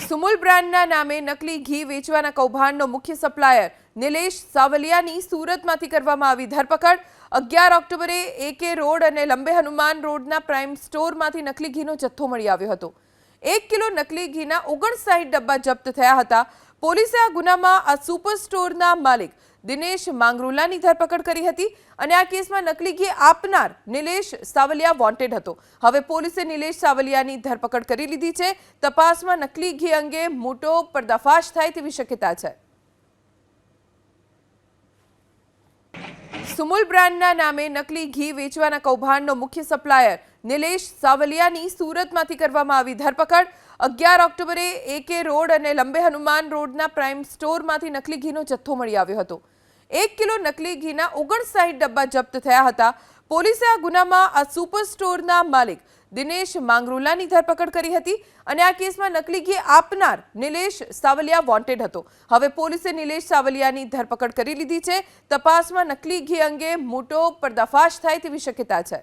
સુમુલ બ્રાન્ડના નામે નકલી ઘી વેચવાના કૌભાંડનો મુખ્ય સપ્લાયર નિલેશ સાવલિયાની સુરતમાંથી કરવામાં આવી ધરપકડ। 11 ઓક્ટોબરે એકે રોડ અને લંબે હનુમાન રોડના પ્રાઇમ સ્ટોરમાંથી નકલી ઘીનો જથ્થો મળી આવ્યો હતો। 1 કિલો નકલી ઘીના 59 ડબ્બા જપ્ત થયા હતા। પોલીસે આ ગુનામાં આ સુપર સ્ટોરના માલિક દિનેશ માંગરોલાની ધરપકડ કરી હતી અને આ કેસમાં નકલી ઘી આપનાર નિલેશ સાવલિયા વોન્ટેડ હતો। હવે પોલીસે નિલેશ સાવલિયાની ધરપકડ કરી લીધી છે। તપાસમાં નકલી ઘી અંગે મોટો પર્દાફાશ થાય તેવી શક્યતા છે। સુમુલ બ્રાન્ડના નામે નકલી ઘી વેચવાના કૌભાંડનો મુખ્ય સપ્લાયર નિલેશ સાવલિયાની સુરતમાંથી કરવામાં આવી ધરપકડ। 11 ઓક્ટોબરે એકે રોડ અને લંબે હનુમાન રોડના પ્રાઇમ સ્ટોરમાંથી નકલી ઘીનો જથ્થો મળી આવ્યો હતો। 1 કિલો નકલી ઘીના 59 ડબ્બા જપ્ત થયા હતા। પોલીસે આ ગુનામાં આ સુપર સ્ટોરના માલિક દિનેશ માંગરોલાની ધરપકડ કરી હતી અને આ કેસમાં નકલી ઘી આપનાર નિલેશ સાવલિયા વોન્ટેડ હતો। હવે પોલીસે નિલેશ સાવલિયાની ધરપકડ કરી લીધી છે। તપાસમાં નકલી ઘી અંગે મોટો પર્દાફાશ થાય તેવી શક્યતા છે।